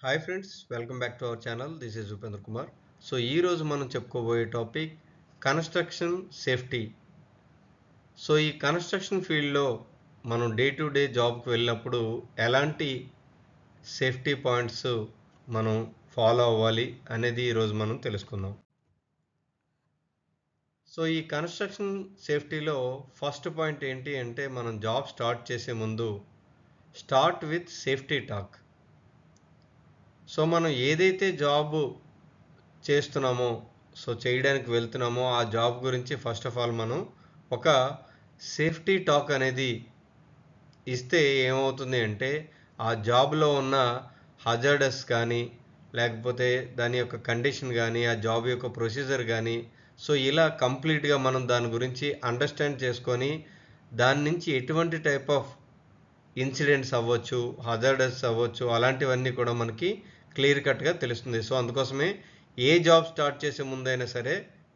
Hi friends, welcome back to our channel. This is Upendra Kumar. So ఈరోజు మనం చెప్పుకోబోయే topic construction safety. So ఈ construction ఫీల్డ్లో మనం డే టు డే జాబ్కి వెళ్ళినప్పుడు ఎలాంటి సేఫ్టీ పాయింట్స్ మనం ఫాలో అవ్వాలి అనేది ఈరోజు మనం తెలుసుకుందాం. సో ఈ కన్స్ట్రక్షన్ సేఫ్టీలో ఫస్ట్ పాయింట్ ఏంటి అంటే మనం జాబ్ స్టార్ట్ చేసే ముందు start with safety talk. So మనం ఏదైతే జాబ్ చేస్తున్నామో, చేయడానికి వెళ్తున్నామో ఆ జాబ్ గురించి ఫస్ట్ ఆఫ్ ఆల్ మనం ఒక సేఫ్టీ టాక్ అనేది ఇస్తే ఏమవుతుంది అంటే ఆ జాబ్లో ఉన్న హజార్డస్ కానీ, లేకపోతే దాని యొక్క కండిషన్ కానీ, ఆ జాబ్ యొక్క ప్రొసీజర్ కానీ, ఇలా కంప్లీట్గా మనం దాని గురించి అండర్స్టాండ్ చేసుకొని దాని నుంచి ఎటువంటి టైప్ ఆఫ్ ఇన్సిడెంట్స్ అవ్వచ్చు, హజార్డస్ అవ్వచ్చు, అలాంటివన్నీ కూడా మనకి క్లియర్ కట్గా తెలుస్తుంది. సో అందుకోసమే ఏ జాబ్ స్టార్ట్ చేసే ముందైనా సరే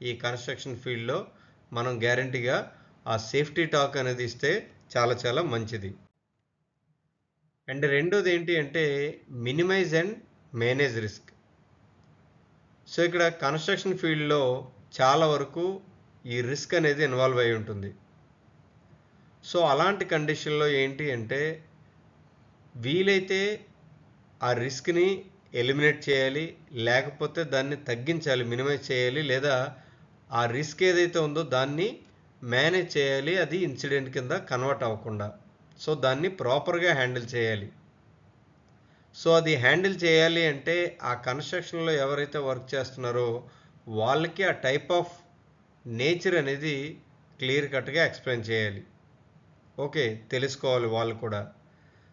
ఈ కన్స్ట్రక్షన్ ఫీల్డ్లో మనం గ్యారంటీగా ఆ సేఫ్టీ టాక్ అనేది ఇస్తే చాలా చాలా మంచిది. అండ్ రెండోది ఏంటి అంటే minimize and manage risk. So ఇక్కడ కన్స్ట్రక్షన్ ఫీల్డ్లో చాలా వరకు ఈ రిస్క్ అనేది ఇన్వాల్వ్ అయి ఉంటుంది. సో అలాంటి కండిషన్లో ఏంటి అంటే వీలైతే ఆ రిస్క్ని ఎలిమినేట్ చేయాలి, లేకపోతే దాన్ని తగ్గించాలి, మినిమైజ్ చేయాలి, లేదా ఆ రిస్క్ ఏదైతే ఉందో దాన్ని మేనేజ్ చేయాలి, అది ఇన్సిడెంట్ కింద కన్వర్ట్ అవ్వకుండా. సో దాన్ని ప్రాపర్గా హ్యాండిల్ చేయాలి. సో అది హ్యాండిల్ చేయాలి అంటే ఆ కన్స్ట్రక్షన్లో ఎవరైతే వర్క్ చేస్తున్నారో వాళ్ళకి ఆ టైప్ ఆఫ్ నేచర్ అనేది క్లియర్ కట్గా ఎక్స్ప్లెయిన్ చేయాలి. ఓకే, తెలుసుకోవాలి వాళ్ళు కూడా.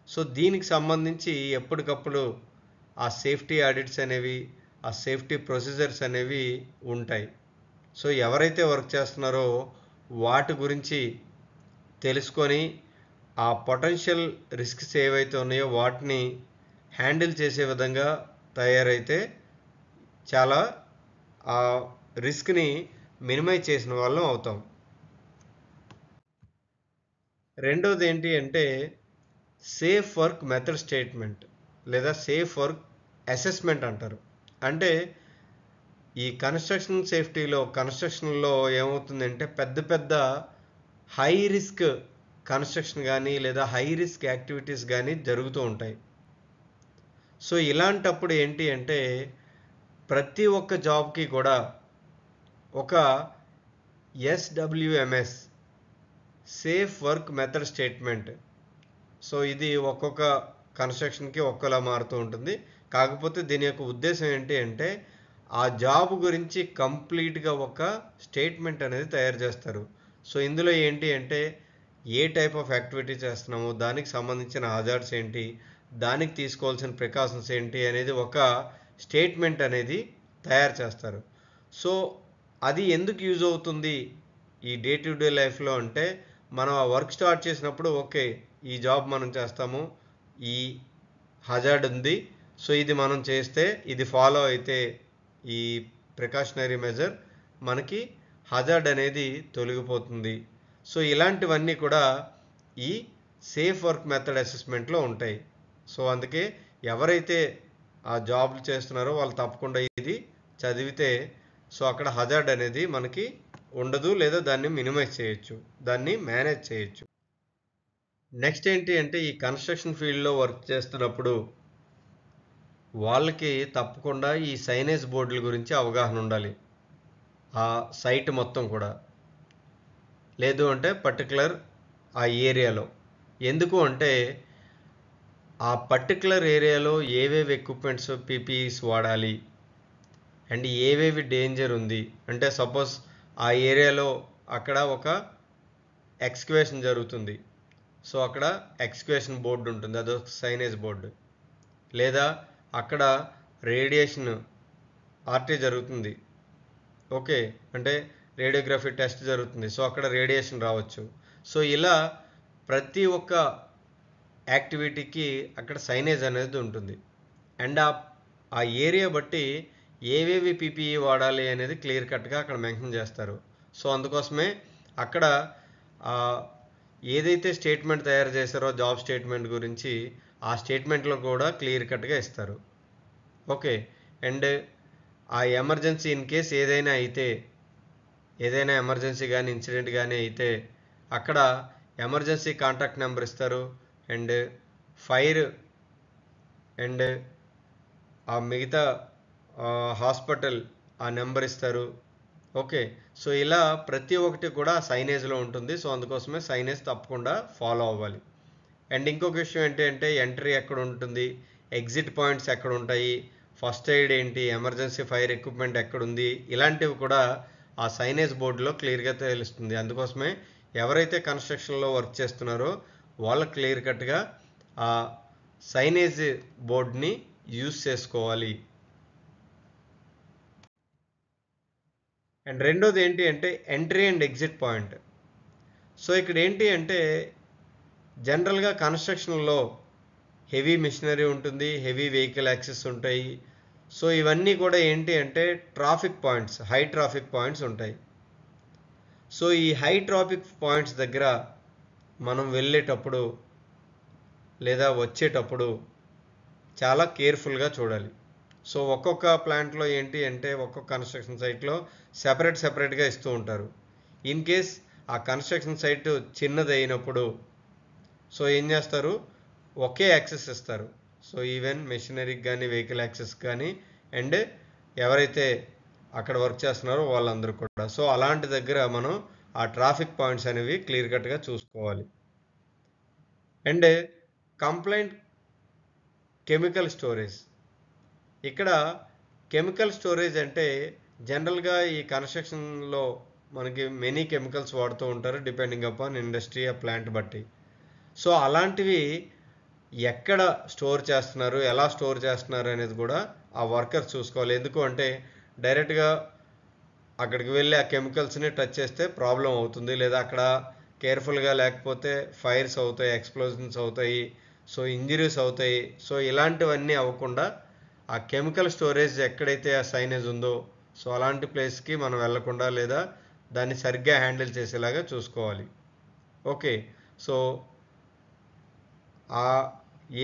సో దీనికి సంబంధించి ఎప్పటికప్పుడు ఆ సేఫ్టీ ఆడిట్స్ అనేవి, ఆ సేఫ్టీ ప్రొసీజర్స్ అనేవి ఉంటాయి. సో ఎవరైతే వర్క్ చేస్తున్నారో వాటి గురించి తెలుసుకొని ఆ పొటెన్షియల్ రిస్క్స్ ఏవైతే ఉన్నాయో వాటిని హ్యాండిల్ చేసే విధంగా తయారైతే చాలా ఆ రిస్క్ని మినిమైజ్ చేసిన వాళ్ళం అవుతాం. రెండోది ఏంటి అంటే సేఫ్ వర్క్ మెథడ్ స్టేట్మెంట్ లేదా సేఫ్ వర్క్ అసెస్మెంట్ అంటారు. అంటే ఈ కన్స్ట్రక్షన్లో ఏమవుతుందంటే పెద్ద పెద్ద హై రిస్క్ కన్స్ట్రక్షన్ కానీ లేదా హై రిస్క్ యాక్టివిటీస్ కానీ జరుగుతూ ఉంటాయి. సో ఇలాంటప్పుడు ఏంటి అంటే ప్రతి ఒక్క జాబ్కి కూడా ఒక SWMS safe work method statement. So ఇది ఒక్కొక్క కన్స్ట్రక్షన్కి ఒక్కలా మారుతూ ఉంటుంది. కాకపోతే దీని యొక్క ఉద్దేశం ఏంటి అంటే ఆ జాబ్ గురించి కంప్లీట్గా ఒక స్టేట్మెంట్ అనేది తయారు చేస్తారు. సో ఇందులో ఏంటి అంటే ఏ టైప్ ఆఫ్ యాక్టివిటీ చేస్తున్నామో దానికి సంబంధించిన హజార్డ్స్ ఏంటి, దానికి తీసుకోవాల్సిన ప్రికాషన్స్ ఏంటి అనేది ఒక స్టేట్మెంట్ అనేది తయారు చేస్తారు. సో అది ఎందుకు యూజ్ అవుతుంది ఈ డే టు డే లైఫ్లో అంటే మనం ఆ వర్క్ స్టార్ట్ చేసినప్పుడు ఓకే ఈ జాబ్ మనం చేస్తాము, ఈ హజార్డ్ ఉంది, సో ఇది మనం చేస్తే ఇది ఫాలో అయితే ఈ ప్రికాషనరీ మెజర్ మనకి హజార్డ్ అనేది తొలగిపోతుంది. సో ఇలాంటివన్నీ కూడా ఈ సేఫ్ వర్క్ మెథడ్ అసెస్మెంట్లో ఉంటాయి. సో అందుకే ఎవరైతే ఆ జాబ్లు చేస్తున్నారో వాళ్ళు తప్పకుండా ఇది చదివితే సో అక్కడ హజార్డ్ అనేది మనకి ఉండదు, లేదా దాన్ని మినిమైజ్ చేయొచ్చు, దాన్ని మేనేజ్ చేయొచ్చు. నెక్స్ట్ ఏంటి అంటే ఈ కన్స్ట్రక్షన్ ఫీల్డ్లో వర్క్ చేస్తున్నప్పుడు వాళ్ళకి తప్పకుండా ఈ సైనేజ్ బోర్డుల గురించి అవగాహన ఉండాలి. ఆ సైట్ మొత్తం కూడా, లేదు అంటే పర్టికులర్ ఆ ఏరియాలో. ఎందుకు అంటే ఆ పర్టికులర్ ఏరియాలో ఏవేవి ఎక్విప్మెంట్స్ పీపీఈస్ వాడాలి అండ్ ఏవేవి డేంజర్ ఉంది. అంటే సపోజ్ ఆ ఏరియాలో అక్కడ ఒక ఎక్స్కవేషన్ జరుగుతుంది, సో అక్కడ ఎక్స్కవేషన్ బోర్డు ఉంటుంది, అదొక సైనేజ్ బోర్డు. లేదా అక్కడ రేడియేషన్ ఆర్టీ జరుగుతుంది, ఓకే, అంటే రేడియోగ్రఫీ టెస్ట్ జరుగుతుంది, సో అక్కడ రేడియేషన్ రావచ్చు. సో ఇలా ప్రతి ఒక్క యాక్టివిటీకి అక్కడ సైనేజ్ అనేది ఉంటుంది. అండ్ ఆ ఏరియా బట్టి ఏవేవి పీపీఈ వాడాలి అనేది క్లియర్ కట్గా అక్కడ మెన్షన్ చేస్తారు. సో అందుకోసమే అక్కడ ఏదైతే స్టేట్మెంట్ తయారు చేశారో జాబ్ స్టేట్మెంట్ గురించి ఆ స్టేట్మెంట్లో కూడా క్లియర్ కట్గా ఇస్తారు. ఓకే. అండ్ ఆ ఎమర్జెన్సీ ఇన్ కేస్ ఏదైనా అయితే, ఏదైనా ఎమర్జెన్సీ కానీ ఇన్సిడెంట్ కానీ అయితే అక్కడ ఎమర్జెన్సీ కాంటాక్ట్ నెంబర్ ఇస్తారు. అండ్ ఫైర్ అండ్ ఆ మిగతా హాస్పిటల్ ఆ నెంబర్ ఇస్తారు. ఓకే. సో ఇలా ప్రతి ఒక్కటి కూడా సైనేజ్లో ఉంటుంది. సో అందుకోసమే సైనేజ్ తప్పకుండా ఫాలో అవ్వాలి. అండ్ ఇంకొక విషయం ఏంటి అంటే ఎంట్రీ ఎక్కడ ఉంటుంది, ఎగ్జిట్ పాయింట్స్ ఎక్కడ ఉంటాయి, ఫస్ట్ ఎయిడ్ ఏంటి, ఎమర్జెన్సీ ఫైర్ ఎక్విప్మెంట్ ఎక్కడుంది, ఇలాంటివి కూడా ఆ సైనేజ్ బోర్డులో క్లియర్గా తెలుస్తుంది. అందుకోసమే ఎవరైతే కన్స్ట్రక్షన్లో వర్క్ చేస్తున్నారో వాళ్ళు క్లియర్ కట్గా ఆ సైనేజ్ బోర్డ్ని యూజ్ చేసుకోవాలి. అండ్ రెండోది ఏంటి అంటే entry and exit point. So ఇక్కడ ఏంటి అంటే జనరల్గా కన్స్ట్రక్షన్లో హెవీ మిషనరీ ఉంటుంది, హెవీ వెహికల్ యాక్సెస్ ఉంటాయి. సో ఇవన్నీ కూడా ఏంటి అంటే traffic points, high traffic points ఉంటాయి. సో ఈ హై ట్రాఫిక్ పాయింట్స్ దగ్గర మనం వెళ్ళేటప్పుడు లేదా వచ్చేటప్పుడు చాలా కేర్ఫుల్గా చూడాలి. సో ఒక్కొక్క ప్లాంట్లో ఏంటి అంటే ఒక్కొక్క కన్స్ట్రక్షన్ సైట్లో సెపరేట్గా ఇస్తూ ఉంటారు. ఇన్ కేస్ ఆ కన్స్ట్రక్షన్ సైట్ చిన్నది అయినప్పుడు సో ఏం చేస్తారు, ఒకే యాక్సెస్ ఇస్తారు. సో ఈవెన్ మెషినరీకి కానీ వెహికల్ యాక్సెస్ కానీ అండ్ ఎవరైతే అక్కడ వర్క్ చేస్తున్నారో వాళ్ళందరూ కూడా. సో అలాంటి దగ్గర మనం ఆ ట్రాఫిక్ పాయింట్స్ అనేవి క్లియర్ కట్గా చూసుకోవాలి. And complaint chemical storage. ఇక్కడ కెమికల్ స్టోరేజ్ అంటే జనరల్గా ఈ కన్స్ట్రక్షన్లో మనకి మెనీ కెమికల్స్ వాడుతూ ఉంటారు డిపెండింగ్ అపాన్ ఇండస్ట్రీ ఆ ప్లాంట్ బట్టి. సో అలాంటివి ఎక్కడ స్టోర్ చేస్తున్నారు, ఎలా స్టోర్ చేస్తున్నారు అనేది కూడా ఆ వర్కర్స్ చూసుకోవాలి. ఎందుకు అంటే డైరెక్ట్గా అక్కడికి వెళ్ళి ఆ కెమికల్స్ని టచ్ చేస్తే ప్రాబ్లం అవుతుంది, లేదా అక్కడ కేర్ఫుల్గా లేకపోతే ఫైర్స్ అవుతాయి, ఎక్స్ప్లోజన్స్ అవుతాయి, సో ఇంజరీస్ అవుతాయి. సో ఇలాంటివన్నీ అవ్వకుండా ఆ కెమికల్ స్టోరేజ్ ఎక్కడైతే ఆ సైనేజ్ ఉందో సో అలాంటి ప్లేస్కి మనం వెళ్లకుండా లేదా దాన్ని సరిగ్గా హ్యాండిల్ చేసేలాగా చూసుకోవాలి. ఓకే. సో ఆ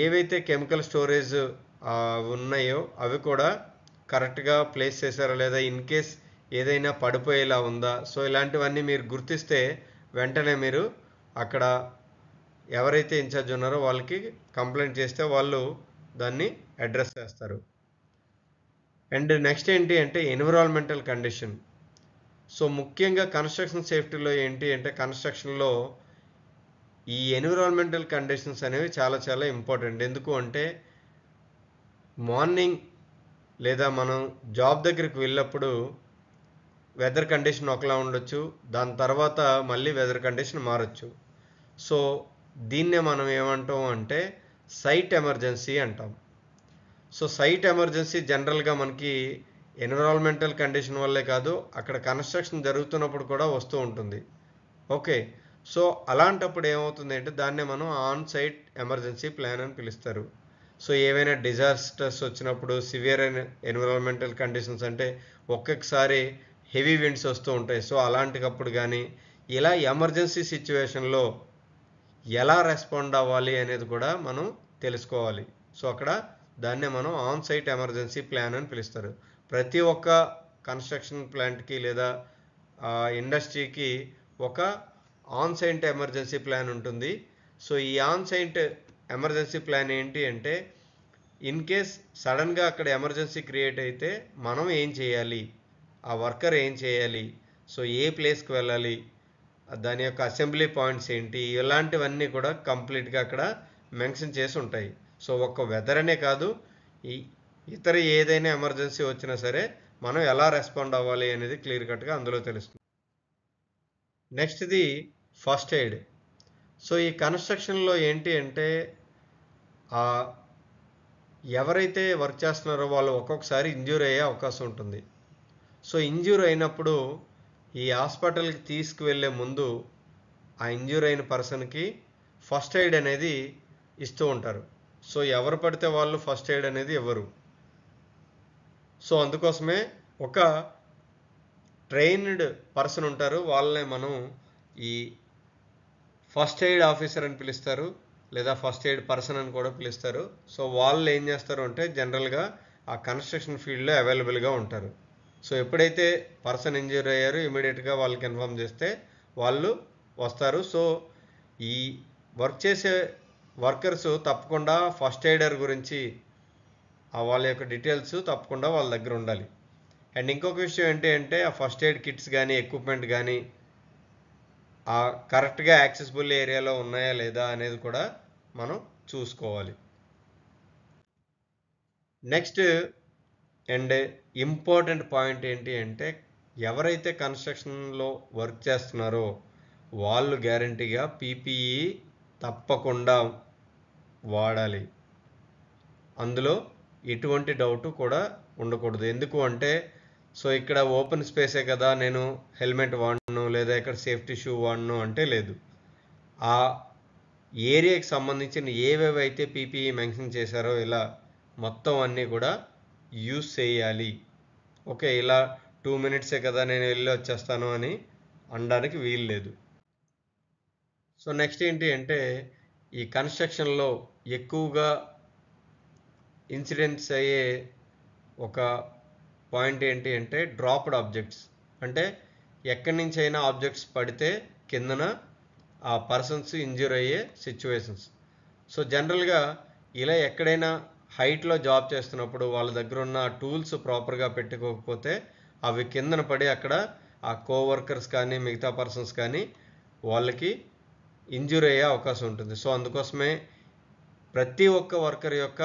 ఏవైతే కెమికల్ స్టోరేజ్ ఉన్నాయో అవి కూడా కరెక్ట్గా ప్లేస్ చేశారా లేదా, ఇన్ కేస్ ఏదైనా పడిపోయేలా ఉందా, సో ఇలాంటివన్నీ మీరు గుర్తిస్తే వెంటనే మీరు అక్కడ ఎవరైతే ఇన్ఛార్జ్ ఉన్నారో వాళ్ళకి కంప్లైంట్ చేస్తే వాళ్ళు దాన్ని అడ్రస్ చేస్తారు. అండ్ నెక్స్ట్ ఏంటి అంటే ఎన్విరాన్మెంటల్ కండిషన్. సో ముఖ్యంగా కన్స్ట్రక్షన్ సేఫ్టీలో ఏంటి అంటే కన్స్ట్రక్షన్లో ఈ ఎన్విరాన్మెంటల్ కండిషన్స్ అనేవి చాలా చాలా ఇంపార్టెంట్. ఎందుకు అంటే మార్నింగ్ లేదా మనం జాబ్ దగ్గరికి వెళ్ళినప్పుడు వెదర్ కండిషన్ ఒకలా ఉండొచ్చు, దాని తర్వాత మళ్ళీ వెదర్ కండిషన్ మారచ్చు. సో దీన్నే మనం ఏమంటాం అంటే సైట్ ఎమర్జెన్సీ అంటాం. సో సైట్ ఎమర్జెన్సీ జనరల్గా మనకి ఎన్విరాన్మెంటల్ కండిషన్ వల్లే కాదు, అక్కడ కన్స్ట్రక్షన్ జరుగుతున్నప్పుడు కూడా వస్తూ ఉంటుంది. ఓకే. సో అలాంటప్పుడు ఏమవుతుంది అంటే దాన్నే మనం ఆన్ సైట్ ఎమర్జెన్సీ ప్లాన్ అని పిలుస్తారు. సో ఏవైనా డిజాస్టర్స్ వచ్చినప్పుడు సివియర్ ఎన్విరాన్మెంటల్ కండిషన్స్ అంటే ఒక్కొక్కసారి హెవీ విండ్స్ వస్తూ ఉంటాయి. సో అలాంటికప్పుడు కానీ ఇలా ఎమర్జెన్సీ సిచ్యువేషన్లో ఎలా రెస్పాండ్ అవ్వాలి అనేది కూడా మనం తెలుసుకోవాలి. సో అక్కడ దాన్నే మనం ఆన్ సైట్ ఎమర్జెన్సీ ప్లాన్ అని పిలుస్తారు. ప్రతి ఒక్క కన్స్ట్రక్షన్ ప్లాంట్కి లేదా ఇండస్ట్రీకి ఒక ఆన్ సైట్ ఎమర్జెన్సీ ప్లాన్ ఉంటుంది. సో ఈ ఆన్ సైట్ ఎమర్జెన్సీ ప్లాన్ ఏంటి అంటే ఇన్ కేస్ సడన్గా అక్కడ ఎమర్జెన్సీ క్రియేట్ అయితే మనం ఏం చేయాలి, ఆ వర్కర్ ఏం చేయాలి, సో ఏ ప్లేస్కి వెళ్ళాలి, దాని యొక్క అసెంబ్లీ పాయింట్స్ ఏంటి, ఇలాంటివన్నీ కూడా కంప్లీట్గా అక్కడ మెన్షన్ చేసి ఉంటాయి. సో ఒక్క వెదర్ అనే కాదు, ఈ ఇతర ఏదైనా ఎమర్జెన్సీ వచ్చినా సరే మనం ఎలా రెస్పాండ్ అవ్వాలి అనేది క్లియర్ కట్గా అందులో తెలుస్తుంది. నెక్స్ట్ది ఫస్ట్ ఎయిడ్. సో ఈ కన్స్ట్రక్షన్లో ఏంటి అంటే ఎవరైతే వర్క్ చేస్తున్నారో వాళ్ళు ఒక్కొక్కసారి ఇంజ్యూర్ అయ్యే అవకాశం ఉంటుంది. సో ఇంజ్యూర్ అయినప్పుడు ఈ హాస్పిటల్కి తీసుకువెళ్ళే ముందు ఆ ఇంజ్యూర్ అయిన పర్సన్కి ఫస్ట్ ఎయిడ్ అనేది ఇస్తూ ఉంటారు. సో ఎవరు పడితే వాళ్ళు ఫస్ట్ ఎయిడ్ అనేది ఇవ్వరు. సో అందుకోసమే ఒక ట్రైన్డ్ పర్సన్ ఉంటారు, వాళ్ళనే మనం ఈ ఫస్ట్ ఎయిడ్ ఆఫీసర్ అని పిలుస్తారు లేదా ఫస్ట్ ఎయిడ్ పర్సన్ అని కూడా పిలుస్తారు. సో వాళ్ళు ఏం చేస్తారు అంటే జనరల్గా ఆ కన్స్ట్రక్షన్ ఫీల్డ్లో అవైలబుల్గా ఉంటారు. సో ఎప్పుడైతే పర్సన్ ఇంజ్యూర్ అయ్యారో ఇమీడియట్గా వాళ్ళకి ఇన్ఫామ్ చేస్తే వాళ్ళు వస్తారు. సో ఈ వర్క్ చేసే వర్కర్స్ తప్పకుండా ఫస్ట్ ఎయిడర్ గురించి వాళ్ళ యొక్క డీటెయిల్స్ తప్పకుండా వాళ్ళ దగ్గర ఉండాలి. అండ్ ఇంకొక విషయం ఏంటి అంటే ఆ ఫస్ట్ ఎయిడ్ కిట్స్ కానీ ఎక్విప్మెంట్ కానీ కరెక్ట్గా యాక్సెసిబుల్ ఏరియాలో ఉన్నాయా లేదా అనేది కూడా మనం చూసుకోవాలి. నెక్స్ట్ అండ్ ఇంపార్టెంట్ పాయింట్ ఏంటి అంటే ఎవరైతే కన్స్ట్రక్షన్లో వర్క్ చేస్తున్నారో వాళ్ళు గ్యారంటీగా పీపీఈ తప్పకుండా వాడాలి. అందులో ఎటువంటి డౌట్ కూడా ఉండకూడదు. ఎందుకు అంటే సో ఇక్కడ ఓపెన్ స్పేసే కదా, నేను హెల్మెట్ వాడను లేదా ఇక్కడ సేఫ్టీ షూ వాడను అంటే లేదు. ఆ ఏరియాకి సంబంధించిన ఏవేవైతే పీపీఈ మెన్షన్ చేశారో ఇలా మొత్తం అన్నీ కూడా యూజ్ చేయాలి. ఓకే, ఇలా 2 minutesే కదా నేను వెళ్ళి వచ్చేస్తాను అని అనడానికి వీలు లేదు. సో నెక్స్ట్ ఏంటి అంటే ఈ కన్స్ట్రక్షన్లో ఎక్కువగా ఇన్సిడెంట్స్ అయ్యే ఒక పాయింట్ ఏంటి అంటే డ్రాప్డ్ ఆబ్జెక్ట్స్. అంటే ఎక్కడి నుంచి అయినా ఆబ్జెక్ట్స్ పడితే కిందన ఆ పర్సన్స్ ఇంజ్యూర్ అయ్యే సిచ్యువేషన్స్. సో జనరల్గా ఇలా ఎక్కడైనా హైట్లో జాబ్ చేస్తున్నప్పుడు వాళ్ళ దగ్గర ఉన్న టూల్స్ ప్రాపర్గా పెట్టుకోకపోతే అవి కిందన పడి అక్కడ ఆ కోవర్కర్స్ కానీ మిగతా పర్సన్స్ కానీ వాళ్ళకి ఇంజ్యూర్ అయ్యే అవకాశం ఉంటుంది. సో అందుకోసమే ప్రతి ఒక్క వర్కర్ యొక్క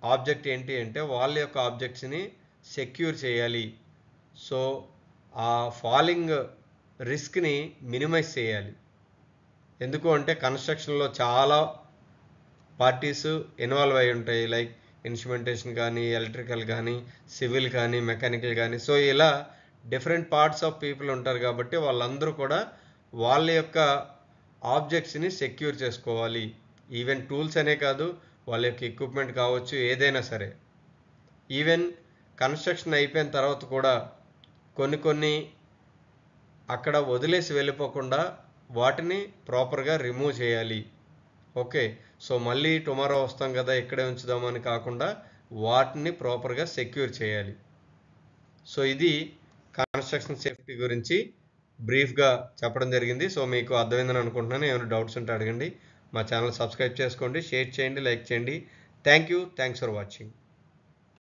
ఆబ్జెక్ట్ ఏంటి అంటే వాళ్ళ యొక్క ఆబ్జెక్ట్స్ని సెక్యూర్ చేయాలి. సో ఆ ఫాలింగ్ రిస్క్ని మినిమైజ్ చేయాలి. ఎందుకు అంటే కన్స్ట్రక్షన్లో చాలా పార్టీస్ ఇన్వాల్వ్ అయి ఉంటాయి. లైక్ ఇన్స్ట్రుమెంటేషన్ కానీ, ఎలక్ట్రికల్ కానీ, సివిల్ కానీ, మెకానికల్ కానీ. సో ఇలా డిఫరెంట్ పార్ట్స్ ఆఫ్ పీపుల్ ఉంటారు కాబట్టి వాళ్ళందరూ కూడా వాళ్ళ యొక్క ఆబ్జెక్ట్స్ని సెక్యూర్ చేసుకోవాలి. ఈవెన్ టూల్స్ అనే కాదు, వాళ్ళ యొక్క ఎక్విప్మెంట్ కావచ్చు, ఏదైనా సరే. ఈవెన్ కన్స్ట్రక్షన్ అయిపోయిన తర్వాత కూడా కొన్ని అక్కడ వదిలేసి వెళ్ళిపోకుండా వాటిని ప్రాపర్గా రిమూవ్ చేయాలి. ఓకే, సో మళ్ళీ టుమారో వస్తాం కదా ఇక్కడే ఉంచుదామని కాకుండా వాటిని ప్రాపర్గా సెక్యూర్ చేయాలి. సో ఇది కన్స్ట్రక్షన్ సేఫ్టీ గురించి బ్రీఫ్గా చెప్పడం జరిగింది. సో మీకు అర్థమైందని అనుకుంటున్నాను. ఏమైనా డౌట్స్ ఉంటే అడగండి. మా ఛానల్ సబ్స్క్రైబ్ చేసుకోండి, షేర్ చేయండి, లైక్ చేయండి. Thanks for watching.